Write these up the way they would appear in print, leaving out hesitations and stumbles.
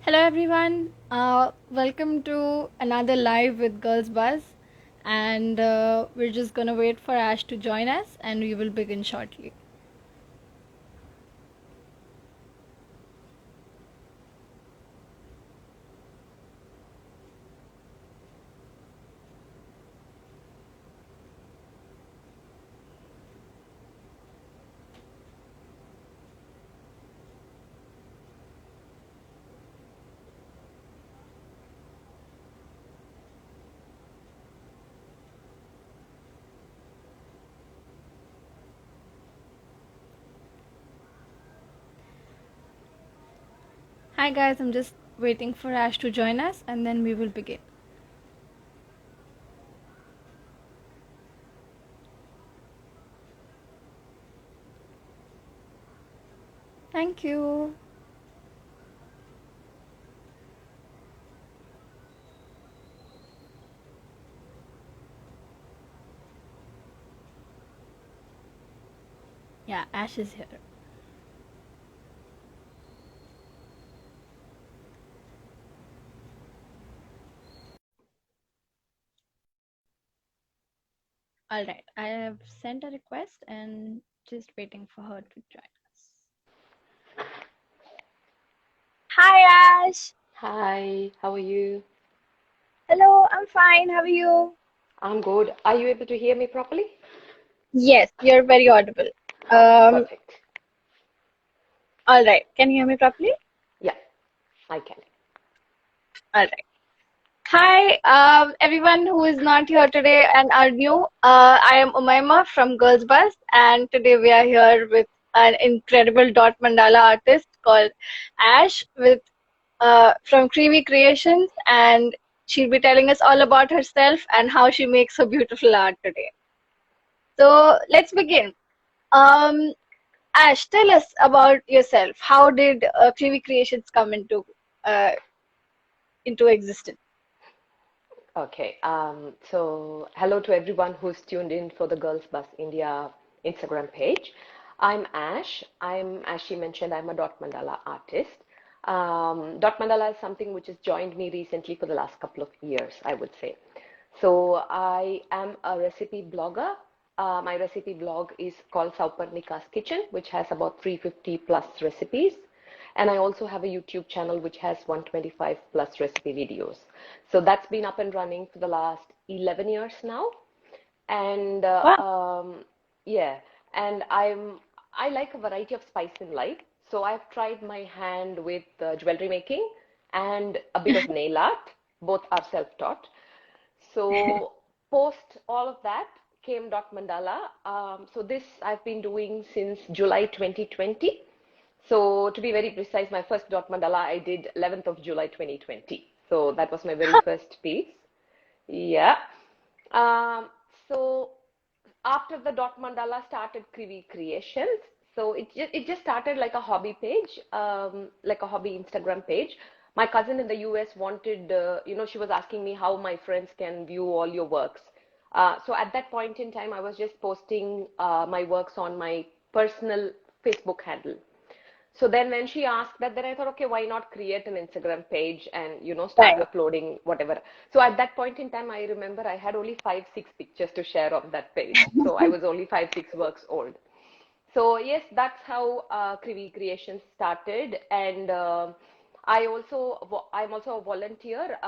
Hello everyone. Welcome to another live with Girls Buzz, and we're just gonna wait for Ash to join us, and we will begin shortly. Hi guys, I'm just waiting for Ash to join us, and then we will begin. Thank you. Yeah, Ash is here. All right, I have sent a request and just waiting for her to join us. Hi Ash. Hi, how are you? Hello, I'm fine. How are you? I'm good. Are you able to hear me properly? Yes, you're very audible. Um, Perfect. all right. Can you hear me properly? Yeah, I can. All right. Hi, everyone who is not here today and are new. I am Umaima from Girls Bus, and today we are here with an incredible dot mandala artist called Ash with from Creamy Creations, and she'll be telling us all about herself and how she makes her beautiful art today. So let's begin. Um, Ash, tell us about yourself. How did Creamy Creations come into existence? Okay. So hello to everyone who's tuned in for the Girls Bus India Instagram page. I'm Ash. As she mentioned, I'm a dot mandala artist. Dot mandala is something which has joined me recently for the last couple of years, I would say. So I am a recipe blogger. My recipe blog is called Sauparnika's Kitchen, which has about 350 plus recipes. And I also have a YouTube channel which has 125 plus recipe videos. So that's been up and running for the last 11 years now. And Wow. yeah, and I like a variety of spice in life. So I've tried my hand with jewelry making and a bit of nail art. Both are self-taught. So post all of that came Dot Mandala. So this I've been doing since July 2020. So to be very precise, my first Dot Mandala I did 11th of July 2020. So that was my very first piece. Yeah. Um, so after the Dot Mandala started Krivi Creations, so it just started like a hobby page, like a hobby Instagram page. My cousin in the US wanted, she was asking me how my friends can view all your works. So at that point in time, I was just posting my works on my personal Facebook handle. So then when she asked that, then I thought, okay, why not create an Instagram page and, start Right. uploading whatever. So at that point in time, I remember I had only 5, 6 pictures to share on that page. So I was only 5, 6 works old. So yes, that's how Krivi Creations started. And I'm also a volunteer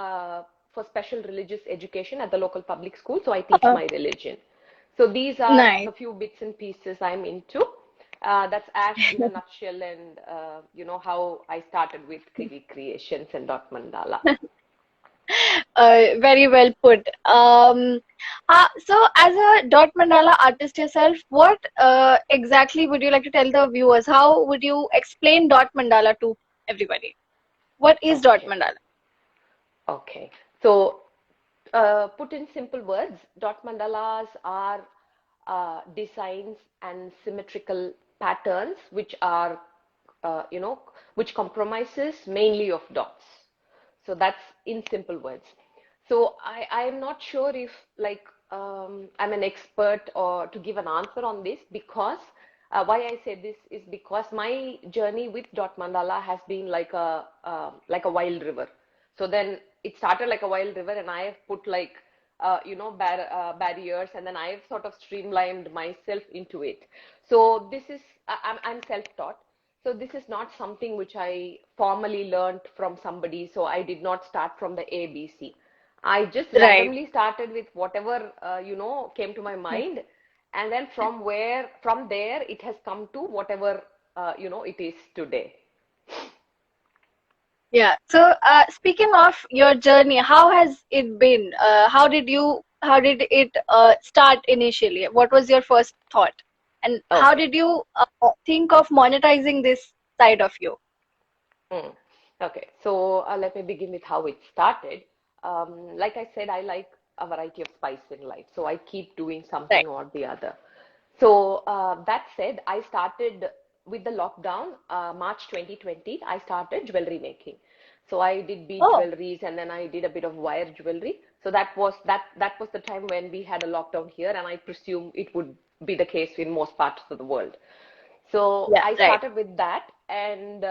for special religious education at the local public school. So I teach Oh, my religion. So these are nice. the few bits and pieces I'm into. That's Ash in a nutshell, and how I started with Krivi Creations and Dot Mandala. Very well put. So, as a dot mandala artist yourself, what exactly would you like to tell the viewers? How would you explain dot mandala to everybody? What is dot Okay, mandala? okay. So put in simple words, dot mandalas are designs and symmetrical patterns which are, which compromises mainly of dots. So that's in simple words. So I am not sure if like I'm an expert or to give an answer on this because Why I say this is because my journey with Dot Mandala has been like a wild river. So then it started like a wild river, and I have put like barriers, and then I have sort of streamlined myself into it. So this is I'm self-taught. So this is not something which I formally learned from somebody. So I did not start from the ABC. I just Right. randomly started with whatever came to my mind, and then from there it has come to whatever it is today. Yeah. So, speaking of your journey, how has it been? How did it start initially? What was your first thought? And how Okay. did you think of monetizing this side of you? Mm. Okay, so let me begin with how it started. Like I said, I like a variety of spice in life, so I keep doing Right. something or the other. So that said, I started with the lockdown, March 2020. I started jewelry making. So I did bead Oh, jewelries, and then I did a bit of wire jewelry. So that was the time when we had a lockdown here, and I presume it would be the case in most parts of the world. So yeah, I right. started with that, and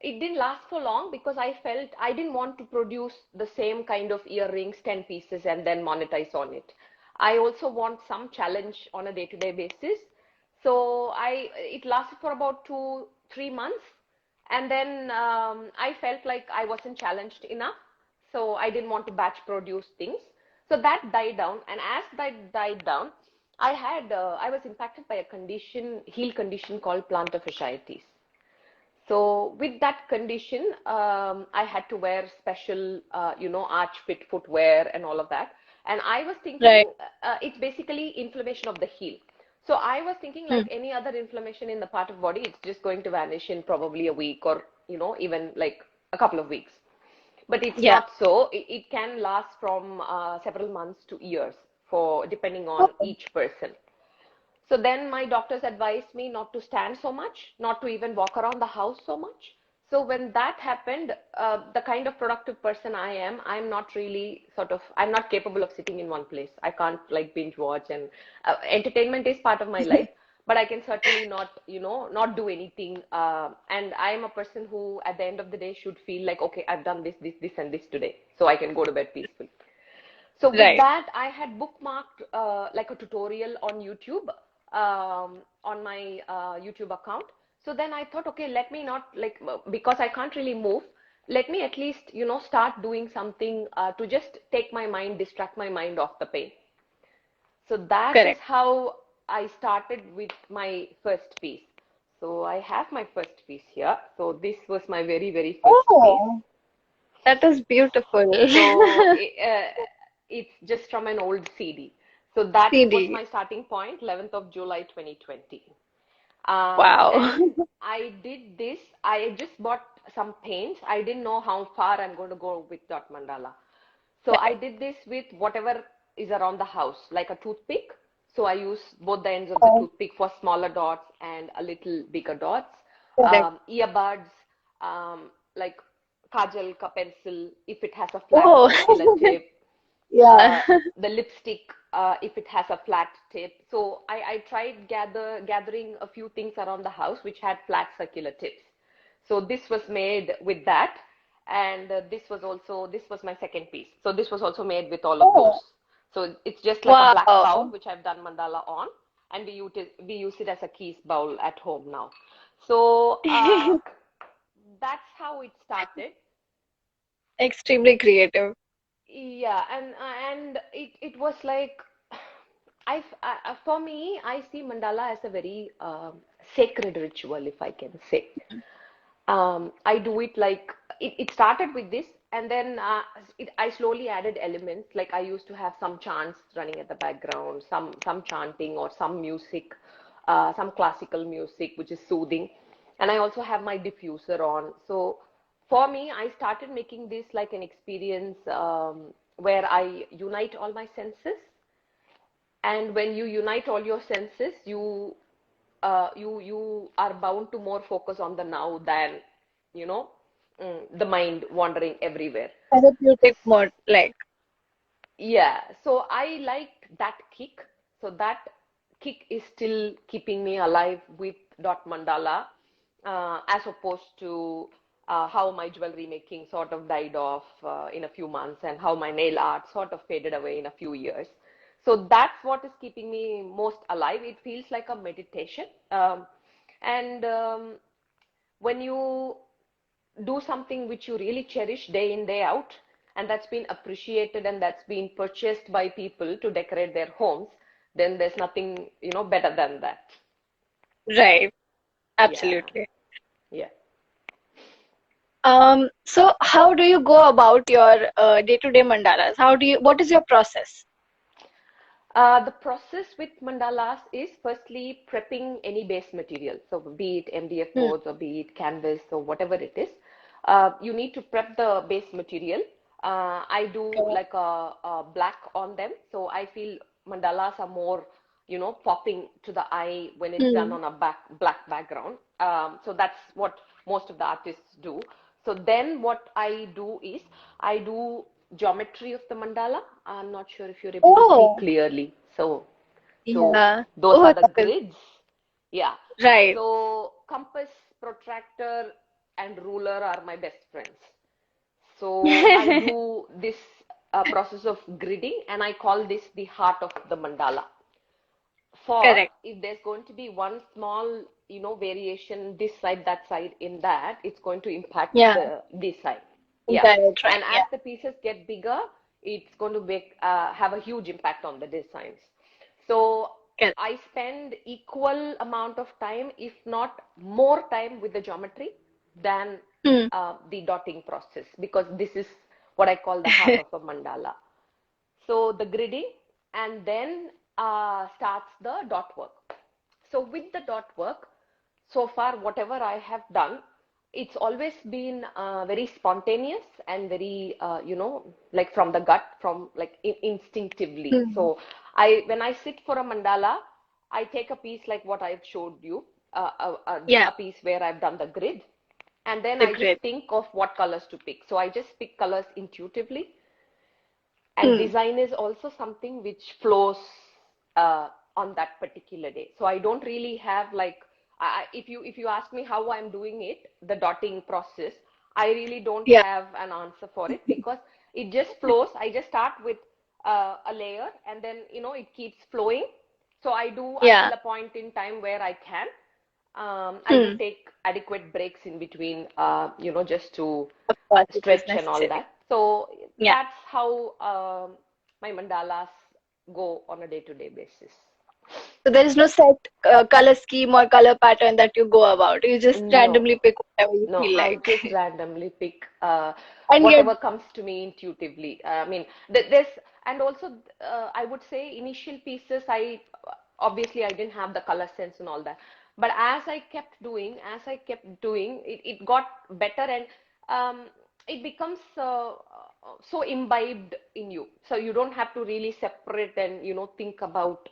it didn't last for long because I felt I didn't want to produce the same kind of earrings, 10 pieces, and then monetize on it. I also want some challenge on a day-to-day basis. So it lasted for about 3 months, and then I felt like I wasn't challenged enough. So I didn't want to batch produce things. So that died down, and as that died down, I was impacted by a heel condition called plantar fasciitis. So with that condition, I had to wear special, arch fit footwear and all of that. And I was Right. thinking, it's basically inflammation of the heel. So I was thinking Hmm. like any other inflammation in the part of body, it's just going to vanish in probably a week or, even like a couple of weeks. But it's Yeah. not so. It can last from several months to years for depending on Oh, each person. So then my doctors advised me not to stand so much, not to even walk around the house so much. So when that happened, the kind of productive person I am, I'm not capable of sitting in one place. I can't like binge watch, and entertainment is part of my life, but I can certainly not do anything. And I am a person who, at the end of the day, should feel like, okay, I've done this, and this today, so I can go to bed peacefully. So with right. that, I had bookmarked like a tutorial on YouTube on my YouTube account. So then I thought, okay, let me not like because I can't really move. Let me at least start doing something to just take my mind, distract my mind off the pain. So that is Correct. how I started with my first piece. So I have my first piece here. So this was my very, very first piece. Oh, that is beautiful. So it's just from an old CD. So that was CD. my starting point, 11th of July 2020. Wow. And I did this. I just bought some paints. I didn't know how far I'm going to go with Dot Mandala. So I Right. did this with whatever is around the house, like a toothpick. So I use both the ends of the Oh, toothpick for smaller dots and a little bigger dots. correct. Earbuds, like kajal ka pencil, if it has a flat Oh, circular tip, yeah. the lipstick, if it has a flat tip. So I tried gathering a few things around the house which had flat circular tips. So this was made with that, and this was my second piece. So this was also made with all of those. Oh, So it's just like a black bowl wow. which I've done mandala on, and we use it as a keys bowl at home now. So that's how it started. Extremely creative. Yeah, and it was like for me, I see mandala as a very sacred ritual, if I can say. I do it like it started with this, and then I slowly added elements. Like I used to have some chants running at the background, some chanting or some music, some classical music, which is soothing. And I also have my diffuser on. So for me, I started making this like an experience where I unite all my senses. And when you unite all your senses, you are bound to more focus on the now than you know the mind wandering everywhere. Therapeutic mode, like. Yeah, so I liked that kick. So that kick is still keeping me alive with Dot Mandala, as opposed to how my jewelry making sort of died off in a few months and how my nail art sort of faded away in a few years. So that's what is keeping me most alive. It feels like a meditation. And when you do something which you really cherish day in, day out, and that's been appreciated and that's been purchased by people to decorate their homes, then there's nothing, better than that. Right. Yeah, Absolutely. yeah. So how do you go about your day-to-day mandalas? What is your process? The process with mandalas is firstly prepping any base material. So be it MDF Hmm. boards or be it canvas or whatever it is, you need to prep the base material. I do Okay. like a black on them. So I feel mandalas are more, popping to the eye when it's done Hmm. on a black background. So that's what most of the artists do. So then what I do is I do geometry of the mandala. I'm not sure if you're able to see Oh, clearly. So yeah. those Oh, are the that is grids. Yeah. right. So compass, protractor, and ruler are my best friends. So I do this process of gridding, and I call this the heart of the mandala. For Correct. if there's going to be one small, variation this side, that side in that, it's going to impact Yeah. this side. Yeah. Direct, right. And Yeah. as the pieces get bigger, it's going to have a huge impact on the designs. So Correct. I spend equal amount of time, if not more time, with the geometry than Hmm. the dotting process, because this is what I call the heart of a mandala. So the gridding, and then starts the dot work. So with the dot work, so far whatever I have done, it's always been very spontaneous and very like from the gut, from like instinctively. Hmm. So I when I sit for a mandala, I take a piece like what I've showed you, Yeah. a piece where I've done the grid, and then The I just grid. think of what colors to pick. So I just pick colors intuitively, and Hmm. design is also something which flows uh, on that particular day. So I don't really have like, if you ask me how I'm doing it, the dotting process, I really don't Yeah. have an answer for it, because it just flows. I just start with a layer, and then it keeps flowing. So I do Yeah. until a point in time where I can. I do Hmm. take adequate breaks in between, just to Of course, it is stretch and all necessary. that. So Yeah. that's how my mandalas go on a day-to-day basis. So there is no set color scheme or color pattern that you go about. You just No, randomly pick whatever you no, feel I like. just randomly pick And yet, whatever comes to me intuitively. I mean, there's, and also I would say initial pieces, obviously I didn't have the color sense and all that. But as I kept doing, it got better, and um, it becomes so imbibed in you. So you don't have to really separate and think about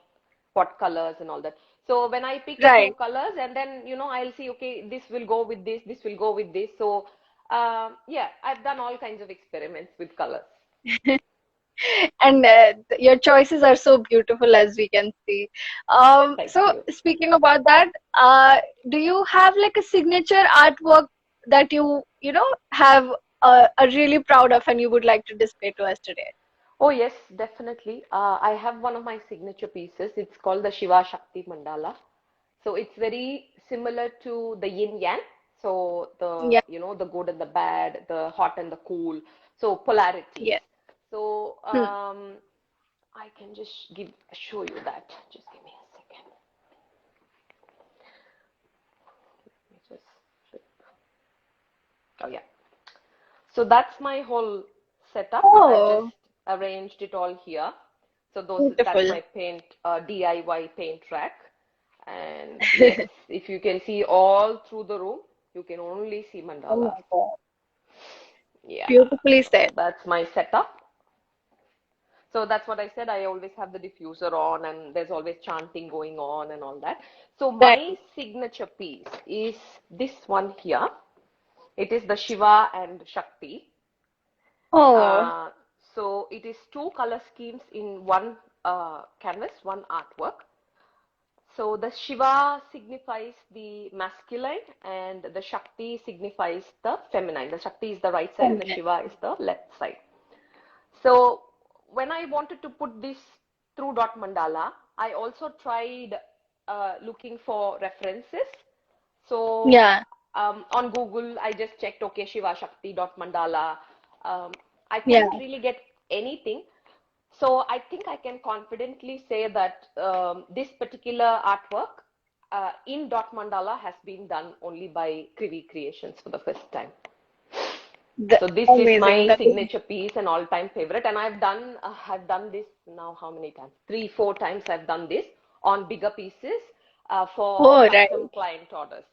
what colors and all that. So when I pick a few right. colors, and then I'll see, okay, this will go with this will go with this. So yeah, I've done all kinds of experiments with colors. And your choices are so beautiful, as we can see. Thank So you. speaking about that, do you have like a signature artwork that you have are really proud of and you would like to display to us today? Oh yes, definitely. I have one of my signature pieces. It's called the Shiva Shakti Mandala. So it's very similar to the yin yang. So Yeah. the good and the bad, the hot and the cool. So polarities. Yeah. So Hmm. I can just show you that. Just give me a second. Let me just flip. Oh yeah. So that's my whole setup. I've just Oh, arranged it all here. So that's beautiful. my paint DIY paint rack. And yes, if you can see all through the room, you can only see Oh mandalas. my God. Yeah, Beautifully so said. that's my setup. So that's what I said. I always have the diffuser on, and there's always chanting going on and all that. So my Right. signature piece is this one here. It is the Shiva and Shakti. Oh, Uh, so it is two color schemes in one canvas, one artwork. So the Shiva signifies the masculine and the Shakti signifies the feminine. The Shakti is the right side and the Okay. Shiva is the left side. So when I wanted to put this through Dot Mandala, I also tried looking for references. So Yeah. on Google, I just checked, okay, Shiva Shakti Dot Mandala. Um, I Yeah. couldn't really get anything. So I think I can confidently say that this particular artwork in Dot Mandala has been done only by Krivi Creations for the first time. So this is Amazing. my That is, signature piece and all-time favorite, and I've done this now how many times? Three, four times I've done this on bigger pieces for oh, right. custom client orders.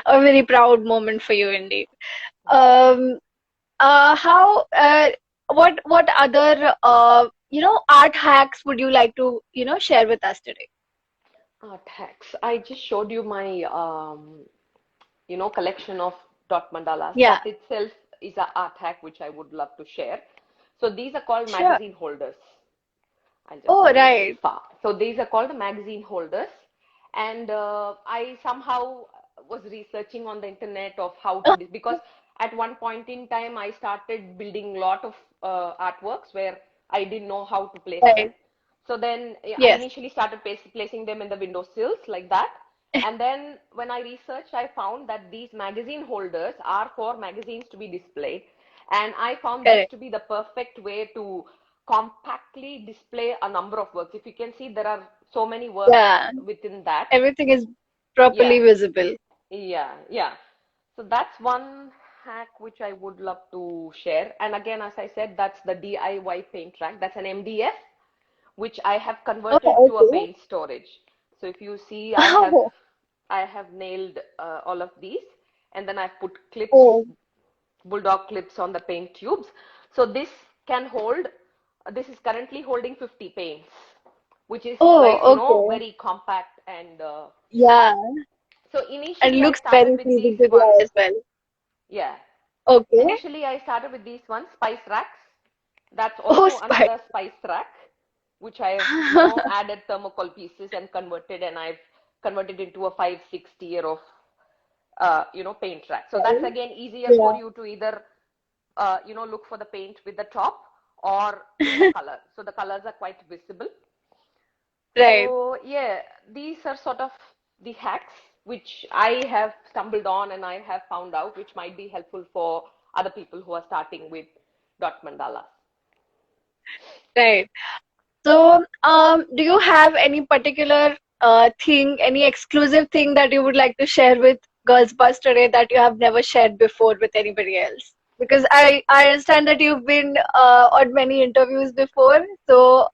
A very proud moment for you indeed. Yeah. Um, how, what other, art hacks would you like to, share with us today? Art hacks. I just showed you my collection of dot mandalas. Yeah, That itself is an art hack which I would love to share. So these are called sure. magazine holders. I'll just Oh, move a little right. far. So these are called the magazine holders. And I somehow was researching on the internet of how to, because at one point in time I started building a lot of artworks where I didn't know how to place them. Right. So then I Yes. initially started placing them in the windowsills like that. And then when I researched, I found that these magazine holders are for magazines to be displayed. And I found this Correct. to be the perfect way to compactly display a number of works. If you can see, there are so many works Yeah. within that. Everything is Yeah, properly visible. yeah, yeah. So that's one hack which I would love to share. And again, as I said, that's the DIY paint rack. That's an MDF, which I have converted Oh, to a okay. paint storage. So if you see, Oh, I have nailed all of these, and then I've put clips, oh, bulldog clips on the paint tubes. So this can hold, this is currently holding 50 paints, which is like, oh, okay. very compact. And Yeah. so And initially I looks started very with these pleasing to the ones. eye as well. Yeah. Okay. Initially I started with these ones, spice racks. That's Oh, also spy. another spice rack, which I have, added thermocol pieces and converted, and I've converted into a 5-6 tier of paint rack. So that's again easier for Yeah. you to either, look for the paint with the top or in the color. So the colors are quite visible. Right. So yeah, these are sort of the hacks which I have stumbled on and I have found out, which might be helpful for other people who are starting with dot mandalas. Right. So, do you have any particular thing, any exclusive thing that you would like to share with Girls Bus today that you have never shared before with anybody else? Because I understand that you've been on many interviews before. So,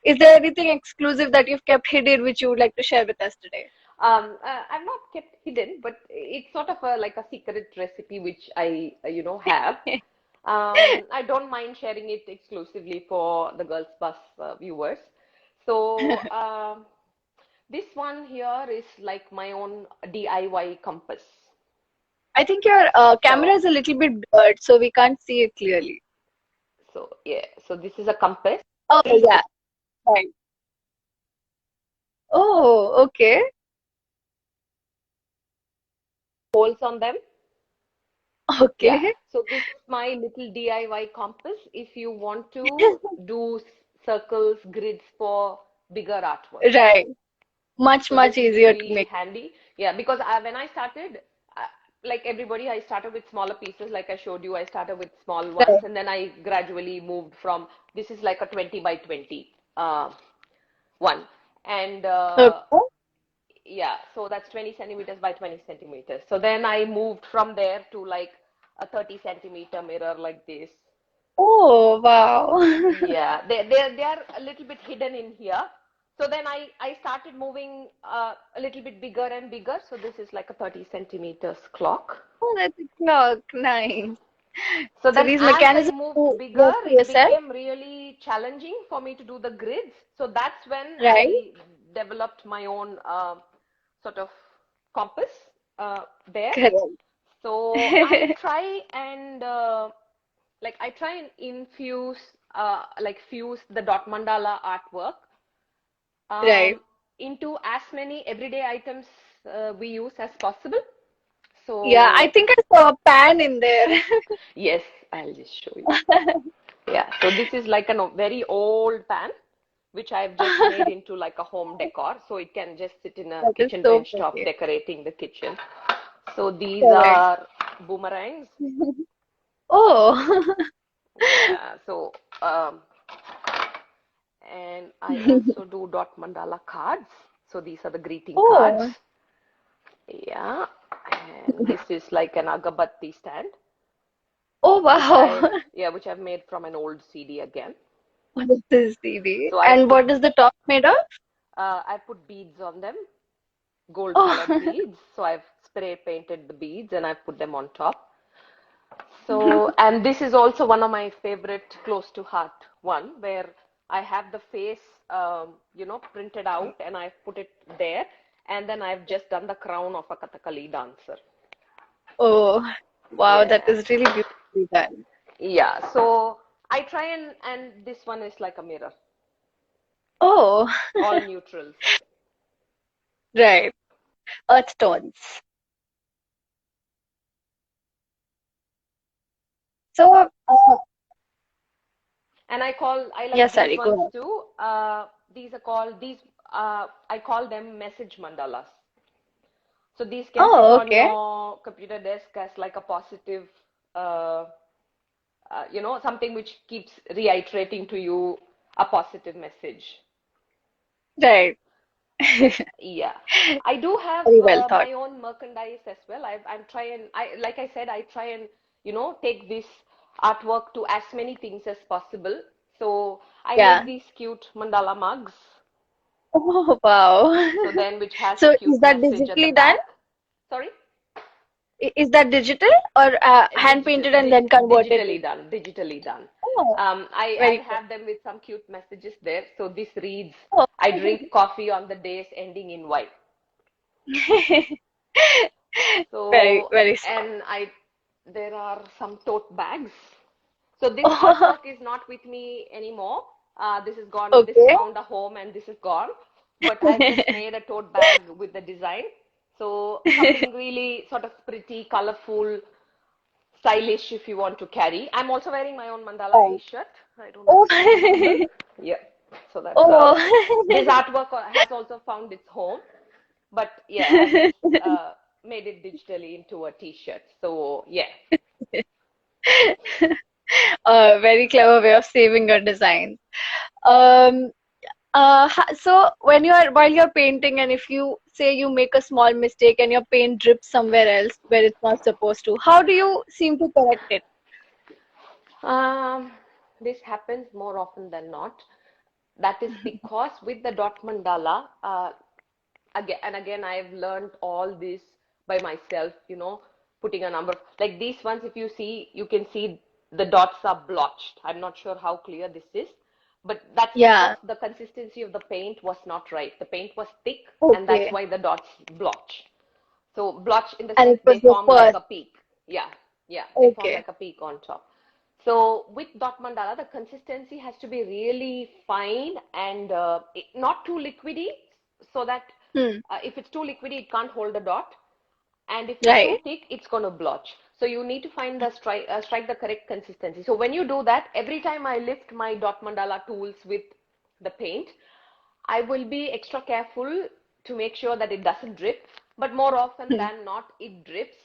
is there anything exclusive that you've kept hidden which you would like to share with us today? I've not kept hidden, but it's sort of like a secret recipe which I, have. I don't mind sharing it exclusively for the Girls Bus viewers. So this one here is like my own DIY compass. I think your camera So, is a little bit blurred, so we can't see it clearly. so yeah, so this is a compass. Oh, yeah. Right. Oh, okay. Holes on them. Yeah, Okay. so this is my little DIY compass if you want to do circles, grids for bigger artworks. Right. Much, So this much is easier to really make. handy. Yeah, because when I started, like everybody, I started with smaller pieces. Like I showed you, I started with small ones, Right. and then I gradually moved from, this is like a 20 by 20 one. And Okay. yeah, so that's 20 centimeters by 20 centimeters. So then I moved from there to like a 30 centimeter mirror like this. Oh, wow. Yeah, they are a little bit hidden in here. So then I started moving a little bit bigger and bigger. So this is like a 30 centimeters clock. Oh, that's a clock. Nice. So So then these as I mechanisms moved you bigger, work for it yourself, became really challenging for me to do the grids. So that's when right? I developed my own sort of compass there. Correct. So I try and I try and infuse, fuse the dot mandala artwork Right. into as many everyday items we use as possible. Yeah, I So think I saw a pan in there. yes, I'll just show you. Yeah, so this is like a very old pan, which I've just made into like a home decor, so it can just sit in a That is kitchen so bench top pretty. decorating the kitchen. So these Correct. are boomerangs. Oh, Yeah, so and I also do dot mandala cards. So these are the greeting cards. oh, Yeah, and this is like an agabatti stand, oh which I wow. yeah, which I've made from an old CD again. What is this, CD? So And what is the top made of? I put beads on them, gold colored Oh, beads. So I've spray painted the beads and I've put them on top. So, and this is also one of my favorite close to heart one where I have the face, printed out and I've put it there. And then I've just done the crown of a Kathakali dancer. oh, wow, that Yeah. is really beautifully done. Yeah. So I try and this one is like a mirror, Oh, all neutrals. right. Earth tones. So, And I yeah, like these sorry, go ones ahead. too. I call them message mandalas. So these can sit Oh, on okay. your computer desk as like a positive, uh, something which keeps reiterating to you a positive message. Right. Yeah, I do have Very well thought. my own merchandise as well. I'm trying, like I said, I try and, take this artwork to as many things as possible. So I make Yeah. these cute mandala mugs. Oh, wow. So then, which has a So, is cute that message at the digitally done? back. Sorry? Is that digital or hand painted and then converted? Digitally done. Oh, I very have them with some cute messages there. So this reads, cool. I drink coffee on the days ending in Y. Oh, very, So, very smart. and there are some tote bags. So this Oh, artwork is not with me anymore. This is gone. This has okay. found a home and this is gone. But I've just made a tote bag with the design. So something really sort of pretty, colorful, stylish if you want to carry. I'm also wearing my own mandala Oh, t-shirt. I don't know if oh, it's visible. Yeah. So that's this oh. artwork has also found its home. But yeah, I've just made it digitally into a t-shirt. So yeah. A very clever way of saving your design. Um, so while you're painting, and if you say you make a small mistake and your paint drips somewhere else where it's not supposed to, how do you seem to correct it? Um, this happens more often than not. That is because with the dot mandala, again, I've learned all this by myself, putting a number. Like these ones, if you see, you can see the dots are blotched. I'm not sure how clear this is, but that's because Yeah. the consistency of the paint was not right. The paint was thick, and that's Okay. why the dots blotch. So blotch in the And sense it they was the form like first. a peak. Yeah, yeah, they form Okay. like a peak on top. So with dot mandala, the consistency has to be really fine and not too liquidy, so that Hmm. if it's too liquidy, it can't hold the dot, and if it's too Right. thick, it's going to blotch. So you need to find the strike the correct consistency. So when you do that, every time I lift my dot mandala tools with the paint, I will be extra careful to make sure that it doesn't drip, but more often Hmm. than not, it drips.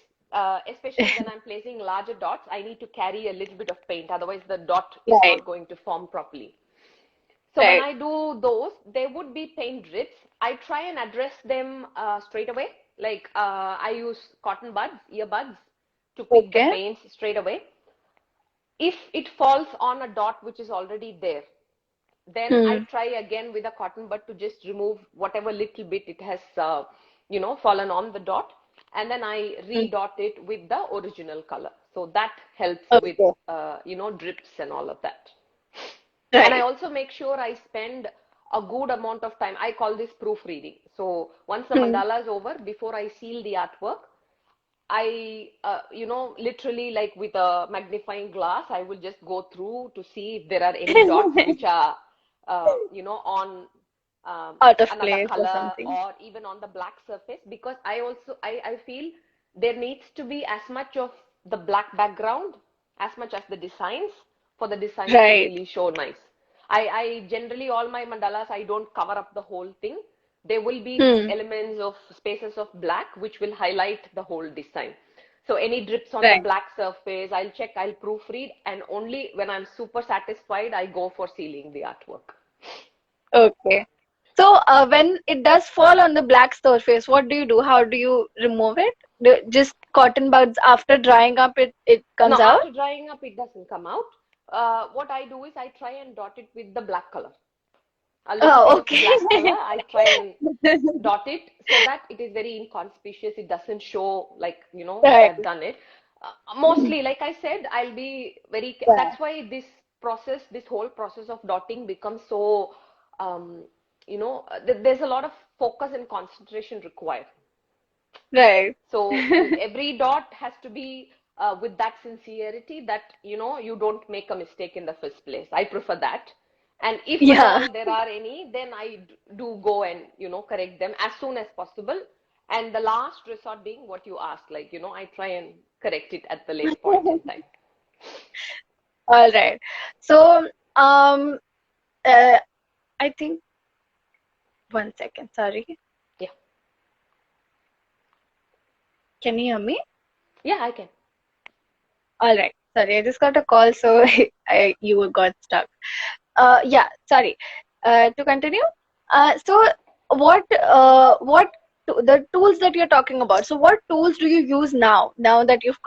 Especially when I'm placing larger dots, I need to carry a little bit of paint, otherwise the dot is Right. not going to form properly. So when Right. I do those, there would be paint drips. I try and address them straight away. Like I use cotton buds, earbuds, to pick the Okay. paints straight away. If it falls on a dot which is already there, then I Hmm. try again with a cotton bud to just remove whatever little bit it has, fallen on the dot, and then I Hmm. redot it with the original color. So that helps with, Okay. drips and all of that. And I Right. also make sure I spend a good amount of time. I call this proofreading. So once the Hmm. mandala is over, before I seal the artwork, I, literally like with a magnifying glass, I will just go through to see if there are any dots which are, on Out of another place or color something. or even on the black surface, because I feel there needs to be as much of the black background as much as the designs for the designs to Right. really show nice. I generally, all my mandalas, I don't cover up the whole thing. There will be Hmm. elements of spaces of black which will highlight the whole design. So any drips on the Right. black surface, I'll check, I'll proofread, and only when I'm super satisfied, I go for sealing the artwork. Okay. So, when it does fall on the black surface, what do you do? How do you remove it? Just cotton buds after drying up, it No, comes out? after drying up, it doesn't come out. What I do is I try and dot it with the black color. A little bit Oh, of okay. black color, I try and dot it so that it is very inconspicuous. It doesn't show like, Right. I've done it. Mostly, like I said, I'll be very, Yeah. that's why this whole process of dotting becomes so, there's a lot of focus and concentration required. Right. So every dot has to be with that sincerity that you don't make a mistake in the first place. I prefer that. And if at Yeah. all there are any, then I do go and correct them as soon as possible. And the last resort being what you asked, like I try and correct it at the late point in time. All right. So, uh, I think 1 second. Sorry. Yeah, Can you hear me? yeah, I can. All right. Sorry, I just got a call, so you got stuck. Yeah, sorry. To continue, so the tools that you're talking about? So what tools do you use now? Now that you've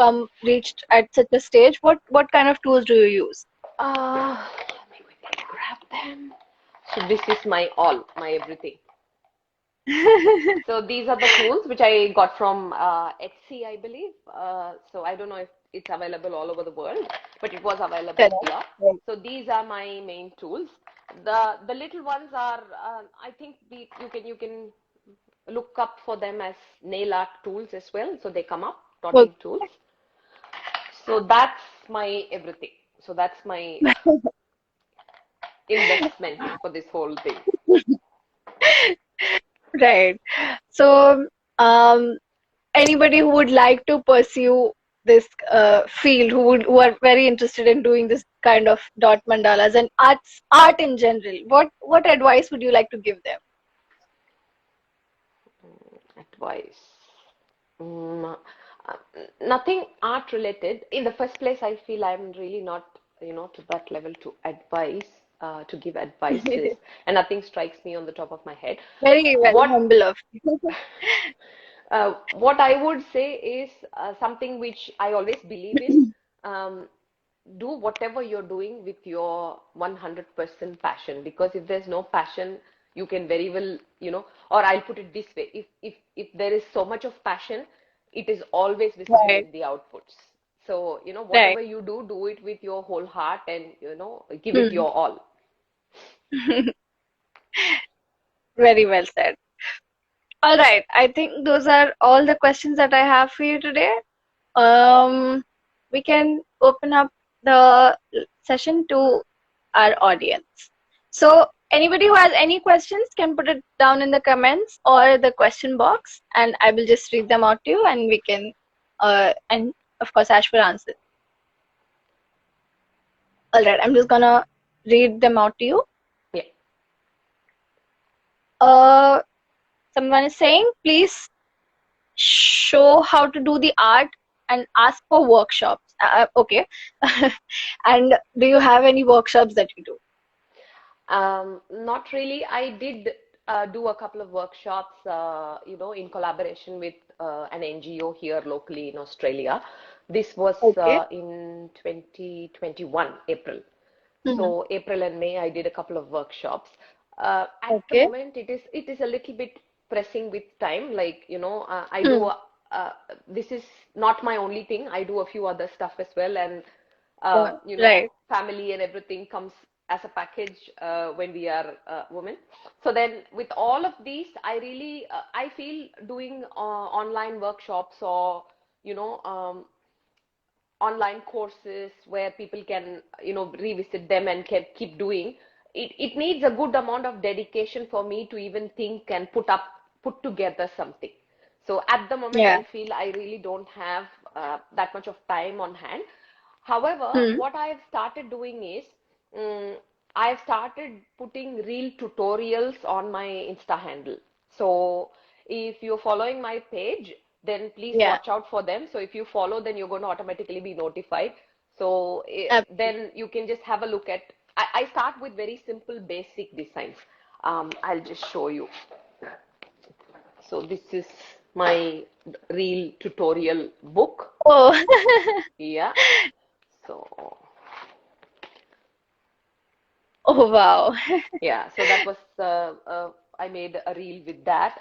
reached at such a stage, what kind of tools do you use? Let me quickly grab them. So this is my all, my everything. So these are the tools which I got from Etsy, I believe. So I don't know if it's available all over the world, but it was available Correct. here. Right. So these are my main tools. The little ones are, I think you can look up for them as nail art tools as well. So they come up, Well, dotting tools. So that's my everything. So that's my investment for this whole thing. right. So, um, anybody who would like to pursue this field, who are very interested in doing this kind of dot mandalas and art in general, what advice would you like to give them? Advice. Mm, uh, Nothing art related. In the first place, I feel I'm really not, to that level to to give advices, and nothing strikes me on the top of my head. Very, very What humble of you. what I would say is something which I always believe in. Um, do whatever you're doing with your 100% passion, because if there's no passion, you can very well, or I'll put it this way, if there is so much of passion, it is always visible Right, in the outputs. So right. whatever you do, do it with your whole heart, and give it Hmm. your all. Very well said. All right, I think those are all the questions that I have for you today. Um, we can open up the session to our audience. So anybody who has any questions can put it down in the comments or the question box, and I will just read them out to you, and we can, and of course, Ash will answer. All right, I'm just gonna read them out to you. Yeah. Uh, Someone is saying, please show how to do the art and ask for workshops. Okay. And do you have any workshops that you do? Not really. I did do a couple of workshops, in collaboration with an NGO here locally in Australia. This was Okay. in 2021, April. Mhm. So April and May, I did a couple of workshops. At the Okay. moment, it is a little bit pressing with time. Like, I do. Hmm. Uh, this is not my only thing. I do a few other stuff as well, and Yeah. Right. family and everything comes as a package when we are women. So then, with all of these, I feel doing online workshops or online courses where people can revisit them and keep doing, it needs a good amount of dedication for me to even think and put together something. So at the moment, Yeah. I feel I really don't have that much of time on hand. However, Hmm. what I've started doing is um, I've started putting real tutorials on my Insta handle. So if you're following my page, then please Yeah. watch out for them. So if you follow, then you're going to automatically be notified. So Absolutely. then you can just have a look at. I start with very simple, basic designs. I'll just show you. So this is my reel tutorial book. Oh. Yeah. So Oh wow. yeah. So that was I made a reel with that,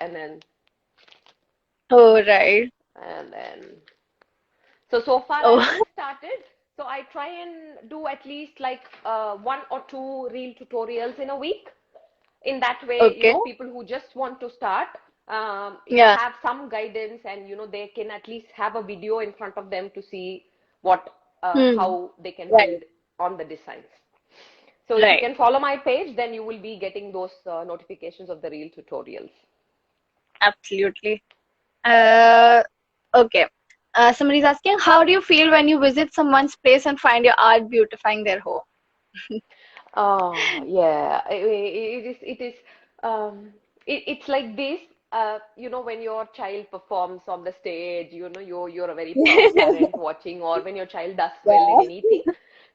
Oh right. and then so far Oh. I've just started. So I try and do at least like one or two reel tutorials in a week. In that way, Okay. people who just want to start Yeah. have some guidance, and they can at least have a video in front of them to see what Hmm. how they can Right. build on the designs. So if you Right. can follow my page, then you will be getting those notifications of the real tutorials. Absolutely. Uh. Okay. Somebody's asking, how do you feel when you visit someone's place and find your art beautifying their home? Oh, yeah. It is, it's like this. When your child performs on the stage, you're a very proud parent watching, or when your child does well in Yeah. anything.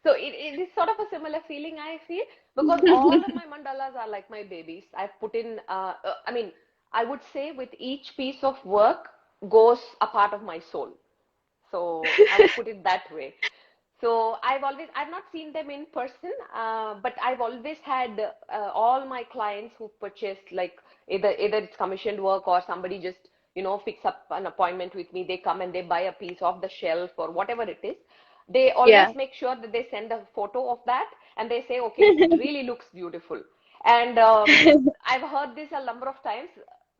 So it is sort of a similar feeling I feel, because all of my mandalas are like my babies. I've put in, I mean, I would say with each piece of work goes a part of my soul. So I would put it that way. So I've not seen them in person, but I've always had all my clients who purchased, like either it's commissioned work, or somebody just picks up an appointment with me. They come and they buy a piece off the shelf or whatever it is. They always Yeah. make sure that they send a photo of that, and they say, okay, it really looks beautiful. And I've heard this a number of times.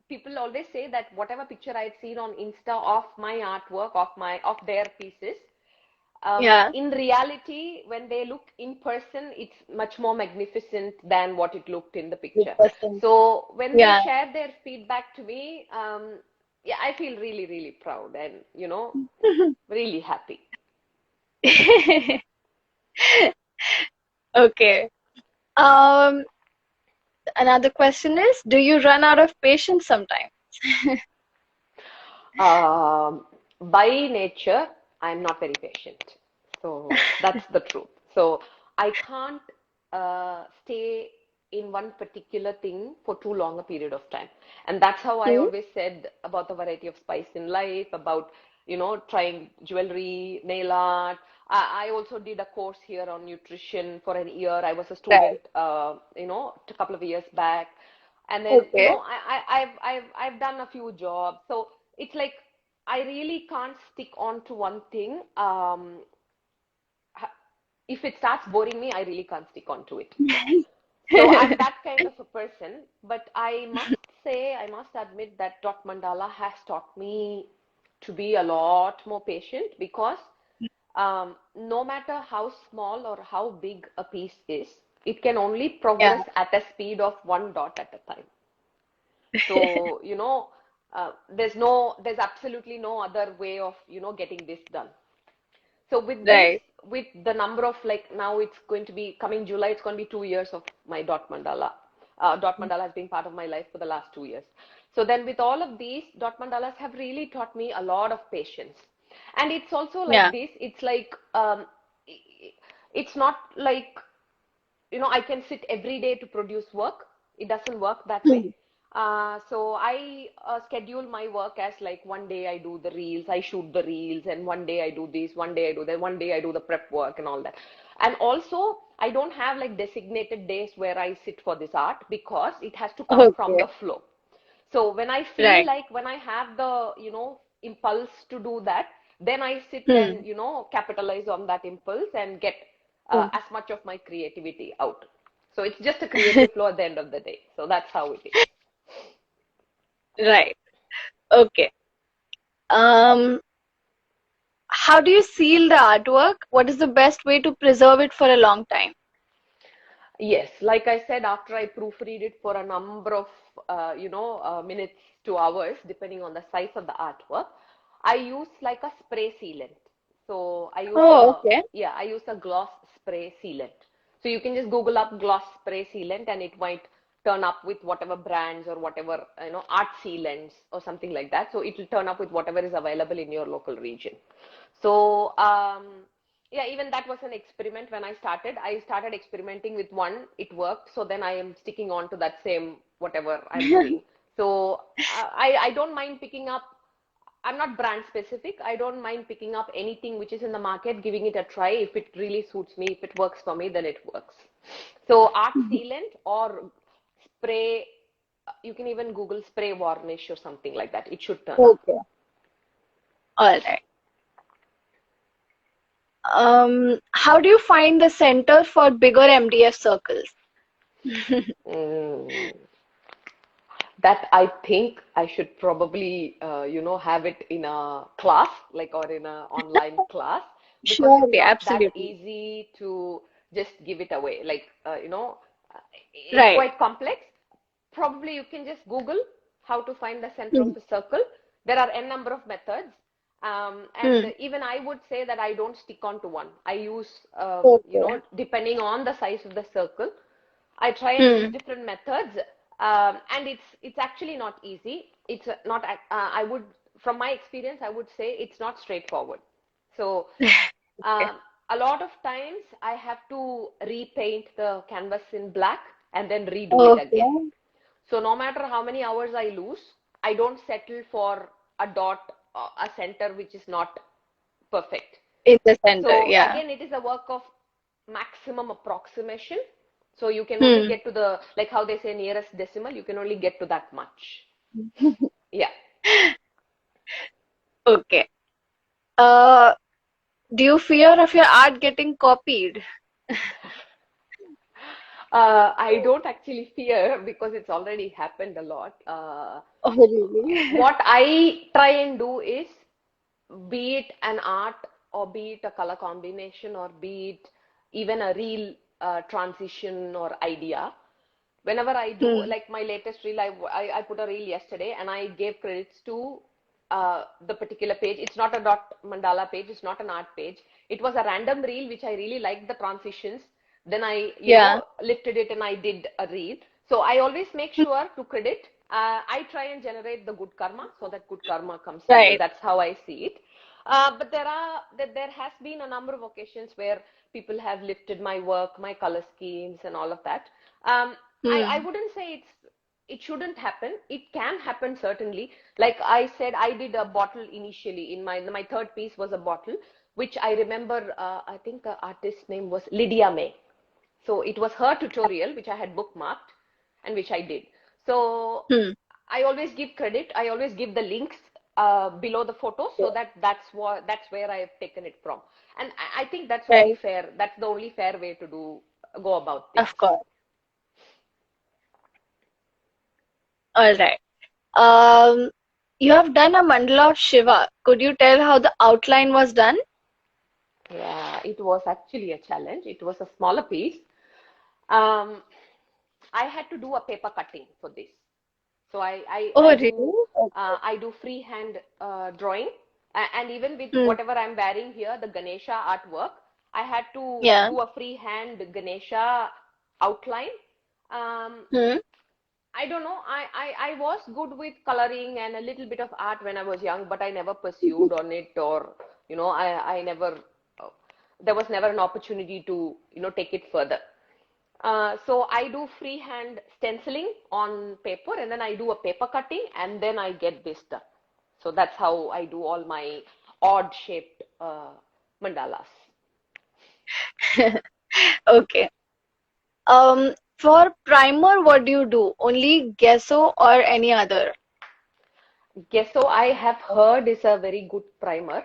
People always say that whatever picture I'd seen on Insta of my artwork, of their pieces, Yeah. in reality, when they look in person, it's much more magnificent than what it looked in the picture. 100%. So when they Yeah. share their feedback to me, yeah, I feel really, really proud and, really happy. Okay. Um, Another question is, do you run out of patience sometimes? Um, by nature, I'm not very patient. So that's the truth. So I can't stay in one particular thing for too long a period of time. And that's how I Hmm? always said about the variety of spice in life, about, trying jewelry, nail art. I also did a course here on nutrition for an year. I was a student, Right. a couple of years back. And then, Okay. I've done a few jobs. So it's like I really can't stick on to one thing. If it starts boring me, I really can't stick on to it. So I'm that kind of a person. But I must admit that Dot Mandala has taught me to be a lot more patient, because no matter how small or how big a piece is, it can only Yeah. progress at a speed of one dot at a time. So, there's absolutely no other way of, getting this done. So with this, Right. with the number of, like, now it's going to be coming July, it's going to be 2 years of my Dot Mandala. Dot Mandala has been part of my life for the last 2 years. So then with all of these, Dot Mandalas have really taught me a lot of patience. And it's also like Yeah. this, it's like, it's not like, I can sit every day to produce work. It doesn't work that way. Hmm. So I schedule my work as like one day I do the reels, I shoot the reels, and one day I do this, one day I do that, one day I do the prep work and all that. And also, I don't have like designated days where I sit for this art, because it has to come from Okay. the flow. So when I feel Right. like, when I have the, impulse to do that, then I sit Hmm. and, capitalize on that impulse and get Hmm. as much of my creativity out. So it's just a creative flow at the end of the day. So that's how it is. Right. Okay. Um, how do you seal the artwork? What is the best way to preserve it for a long time? Yes, like I said, after I proofread it for a number of minutes to hours, depending on the size of the artwork, I use like a spray sealant. So Oh, okay. I use a gloss spray sealant. So you can just Google up gloss spray sealant, and it might turn up with whatever brands or whatever, art sealants or something like that. So it will turn up with whatever is available in your local region. So yeah, even that was an experiment when I started. I started experimenting with one, it worked. So then I am sticking on to that same whatever I'm doing. So I don't mind picking up. I'm not brand specific. I don't mind picking up anything which is in the market, giving it a try. If it really suits me, if it works for me, then it works. So art sealant or spray, you can even Google spray varnish or something like that. It should turn up. Okay. All right. How do you find the center for bigger MDF circles? Mm. That I think I should probably, have it in a class, like, or in a online class, because it's Surely, not that absolutely. easy to just give it away. Like, it's Right. quite complex. Probably you can just Google how to find the center of Hmm. a circle. There are n number of methods. And Hmm. even I would say that I don't stick on to one. I use, Okay. depending on the size of the circle, I try and use Hmm. different methods, and it's actually not easy. It's not. I would, from my experience, I would say it's not straightforward. So Okay. a lot of times I have to repaint the canvas in black and then redo it again. Okay. So no matter how many hours I lose, I don't settle for a dot, a center which is not perfect. In the center, So yeah. again, it is a work of maximum approximation. So you can only Hmm. get to the, like how they say nearest decimal, you can only get to that much. Yeah. Okay. Uh, do you fear of your art getting copied? I don't actually fear because it's already happened a lot. Oh, really? What I try and do is, be it an art or be it a color combination or be it even a reel transition or idea, whenever I do, Hmm. like my latest reel, I put a reel yesterday and I gave credits to the particular page. It's not a dot mandala page, it's not an art page. It was a random reel which I really liked the transitions. Then I, Yeah. lifted it and I did a reel. So I always make sure to credit. I try and generate the good karma so that good karma comes to me. Right. That's how I see it. But there has been a number of occasions where people have lifted my work, my color schemes, and all of that. I Hmm. wouldn't say it shouldn't happen. It can happen certainly. Like I said, I did a bottle initially. In my third piece was a bottle, which I remember. I think the artist's name was Lydia May. So it was her tutorial which I had bookmarked and which I did. So Hmm. I always give credit. I always give the links below the photos, so Yeah. that's where I have taken it from. And I think that's only Right. fair. That's the only fair way to go about things. Of course. All right. Um, you have done a mandala of Shiva. Could you tell how the outline was done? Yeah, it was actually a challenge. It was a smaller piece. Um, I had to do a paper cutting for this. So Oh, really? Okay. I do freehand drawing, and even with Hmm. whatever I'm wearing here, the Ganesha artwork, I had to Yeah. do a freehand Ganesha outline. Um, Hmm. I don't know. I was good with coloring and a little bit of art when I was young, but I never pursued on it, or I never. uh, There was never an opportunity to take it further. So I do freehand stenciling on paper, and then I do a paper cutting, and then I get this done. So that's how I do all my odd shaped mandalas. Okay. For primer, what do you do? Only gesso or any other? Gesso, I have heard, is a very good primer.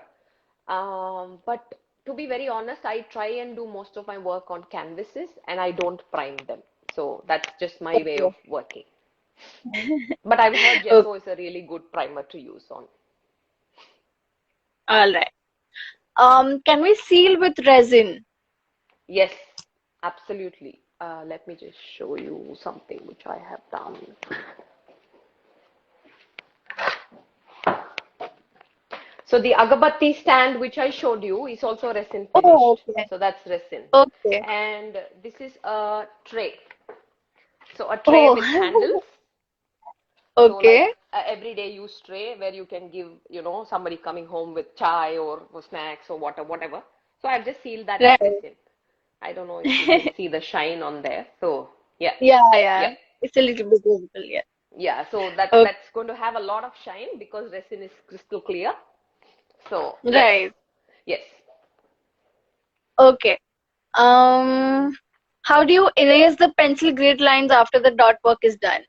But to be very honest, I try and do most of my work on canvases and I don't prime them. So that's just my way Okay. of working. But I've heard Okay. gesso is a really good primer to use on. All right. Can we seal with resin? Yes, absolutely. Let me just show you something which I have done. So the agabatti stand which I showed you is also resin Oh, finished. okay. So that's resin. Okay. And this is a tray. So a tray Oh, with handles. So like okay. everyday use tray where you can give, somebody coming home with chai or snacks or whatever. So I've just sealed that with Right. resin. I don't know if you can see the shine on there. So yeah, Yeah, yeah, yeah. It's a little bit visible, yeah. yeah. So that's Okay. that's going to have a lot of shine because resin is crystal clear. So yes, Right. yes. Okay. How do you erase the pencil grid lines after the dot work is done?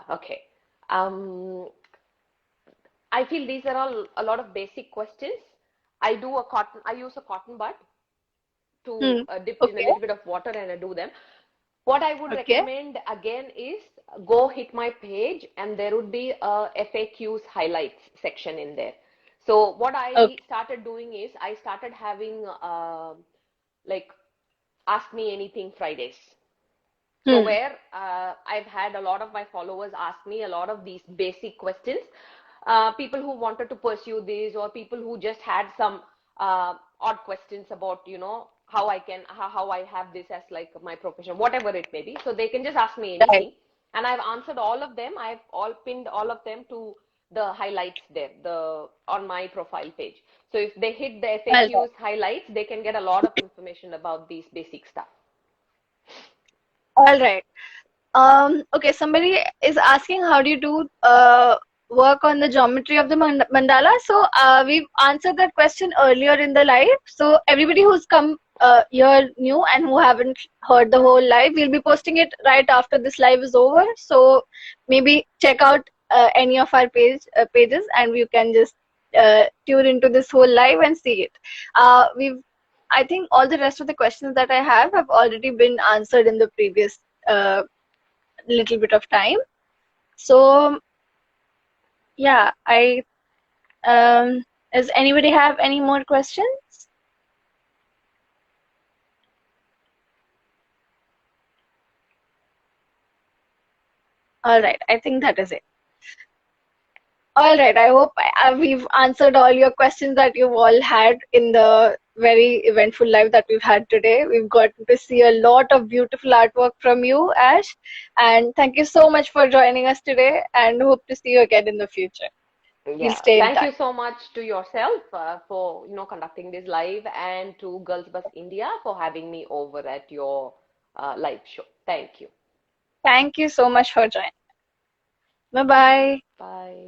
Okay. Um, I feel these are all a lot of basic questions. I use a cotton bud to Hmm. dip in a Okay. little bit of water and I do them. What I would Okay. recommend again is go hit my page and there would be a FAQs highlights section in there. So what I Okay. started doing is I started having like ask me anything Fridays. So Hmm. where I've had a lot of my followers ask me a lot of these basic questions, people who wanted to pursue this or people who just had some odd questions about, how I have this as like my profession, whatever it may be. So they can just ask me Right. anything. And I've answered all of them. I've all pinned all of them to the highlights there, on my profile page. So if they hit the All right. FAQs highlights, they can get a lot of information about these basic stuff. All right. Okay, somebody is asking how do you do work on the geometry of the mandala? So we've answered that question earlier in the live. So everybody who's come here new and who haven't heard the whole live, we'll be posting it right after this live is over. So maybe check out any of our pages and you can just tune into this whole live and see it. I think all the rest of the questions that I have already been answered in the previous little bit of time. So yeah, I does anybody have any more questions? All right, I think that is it. All right, I hope we've answered all your questions that you've all had in the very eventful live that we've had today. We've gotten to see a lot of beautiful artwork from you, Ash, and thank you so much for joining us today and hope to see you again in the future. We'll Yeah, stay in thank touch. you so much to yourself for conducting this live and to Girls Bus India for having me over at your live show. Thank you. Thank you so much for joining. Bye bye. Bye.